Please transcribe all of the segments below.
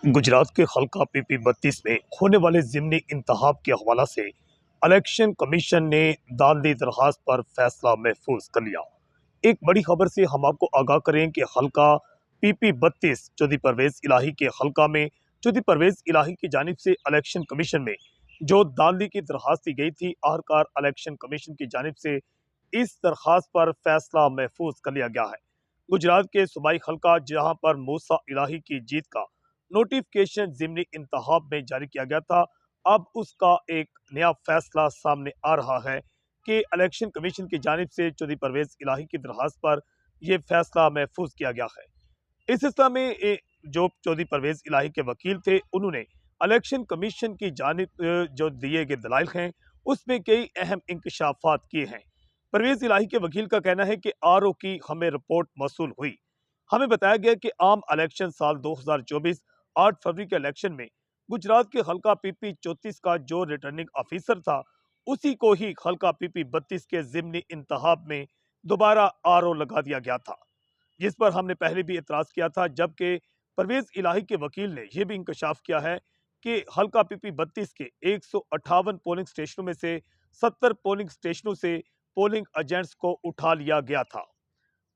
गुजरात के हल्का पीपी 32 में होने वाले ज़िमनी इंतखाब के हवाला से इलेक्शन कमीशन ने दांदी दरखास्त पर फैसला महफूज कर लिया। एक बड़ी खबर से हम आपको आगाह करें कि हल्का पीपी 32 चौधरी परवेज इलाही के हल्का में चौधरी परवेज इलाही की जानिब से इलेक्शन कमीशन में जो दांदी की दरखास्त दी गई थी, आखिरकार इलेक्शन कमीशन की जानिब से इस दरखास्त पर फैसला महफूज कर लिया गया है। गुजरात के सूबाई हल्का जहां पर मूसा इलाही की जीत का नोटिफिकेशन ज़िमनी इंतखाब में जारी किया गया था, अब उसका एक नया फैसला सामने आ रहा है कि इलेक्शन कमीशन की जानिब से चौधरी परवेज इलाही की दरखास्त पर यह फैसला महफूज किया गया है। इस सिलसिले में जो चौधरी परवेज इलाही के वकील थे, उन्होंने इलेक्शन कमीशन की जानिब जो दिए गए दलाइल हैं उसमें कई अहम इंकशाफात किए हैं। परवेज इलाही के वकील का कहना है कि आरओ की हमें रिपोर्ट मौसूल हुई। हमें बताया गया कि आम इलेक्शन साल 2024 8 फरवरी के इलेक्शन में गुजरात के हल्का पीपी 34 का जो रिटर्निंग ऑफिसर था, उसी को ही हल्का पीपी 32 के ज़िमनी इंतखाब में दोबारा आरओ लगा दिया गया था, जिस पर हमने पहले भी एतराज किया था। जबकि परवेज इलाही के वकील ने यह भी इंकशाफ किया है कि हल्का पीपी 32 के 158 पोलिंग स्टेशनों में से 70 पोलिंग स्टेशनों से पोलिंग एजेंट्स को उठा लिया गया था।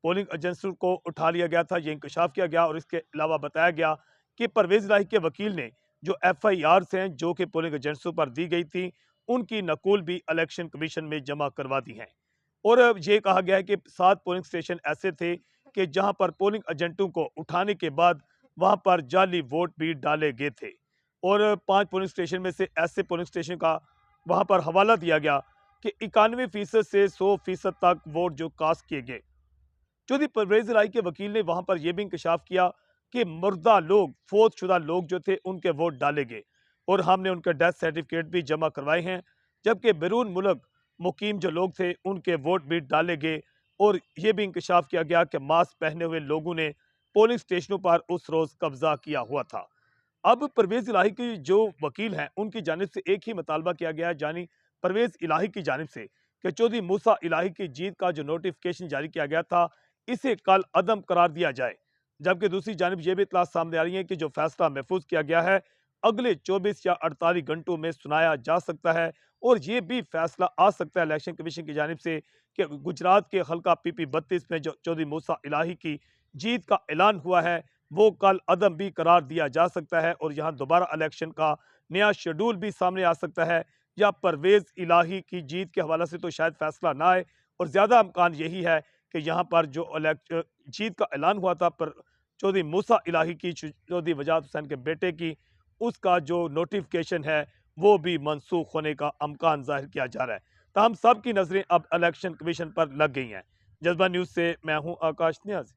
पोलिंग एजेंट्स को उठा लिया गया था, यह इंकशाफ किया गया। और इसके अलावा बताया गया कि परवेज इलाही के वकील ने जो FIRs हैं जो कि पोलिंग एजेंट्सों पर दी गई थी, उनकी नकूल भी इलेक्शन कमीशन में जमा करवा दी हैं। और ये कहा गया है कि 7 पोलिंग स्टेशन ऐसे थे कि जहां पर पोलिंग एजेंटों को उठाने के बाद वहां पर जाली वोट भी डाले गए थे। और 5 पोलिंग स्टेशन में से ऐसे पोलिंग स्टेशन का वहां पर हवाला दिया गया कि 91% से 100% तक वोट जो कास्ट किए गए। चौधरी परवेज इलाही के वकील ने वहां पर यह भी इंकशाफ किया कि मुर्दा लोग, फौत शुदा लोग जो थे, उनके वोट डाले गए और हमने उनके डेथ सर्टिफिकेट भी जमा करवाए हैं। जबकि बैरून मुल्क मुकीम जो लोग थे, उनके वोट भी डाले गए। और यह भी इंकशाफ किया गया कि मास्क पहने हुए लोगों ने पोलिंग स्टेशनों पर उस रोज कब्जा किया हुआ था। अब परवेज इलाही की जो वकील हैं, उनकी जानिब से एक ही मुतालबा किया गया है, यानी परवेज इलाही की जानिब से, कि चौधरी मूसा इलाही की जीत का जो नोटिफिकेशन जारी किया गया था, इसे कल अदम करार दिया जाए। जबकि दूसरी जानिब यह भी इतला सामने आ रही है कि जो फैसला महफूज किया गया है, अगले 24 या 48 घंटों में सुनाया जा सकता है। और ये भी फैसला आ सकता है इलेक्शन कमीशन की जानिब से कि गुजरात के हल्का पीपी 32 में जो चौधरी मूसा इलाही की जीत का ऐलान हुआ है, वो कल अदम भी करार दिया जा सकता है और यहाँ दोबारा इलेक्शन का नया शेड्यूल भी सामने आ सकता है। या परवेज इलाही की जीत के हवाले से तो शायद फैसला ना आए, और ज्यादा इम्कान यही है कि यहाँ पर जो जीत का ऐलान हुआ था पर चौधरी मूसा इलाही की, चौधरी वजाहत हुसैन के बेटे की, उसका जो नोटिफिकेशन है वो भी मनसूख होने का इम्कान जाहिर किया जा रहा है। तो हम सब की नजरें अब इलेक्शन कमीशन पर लग गई हैं। जज्बा न्यूज से मैं हूं आकाश न्याज।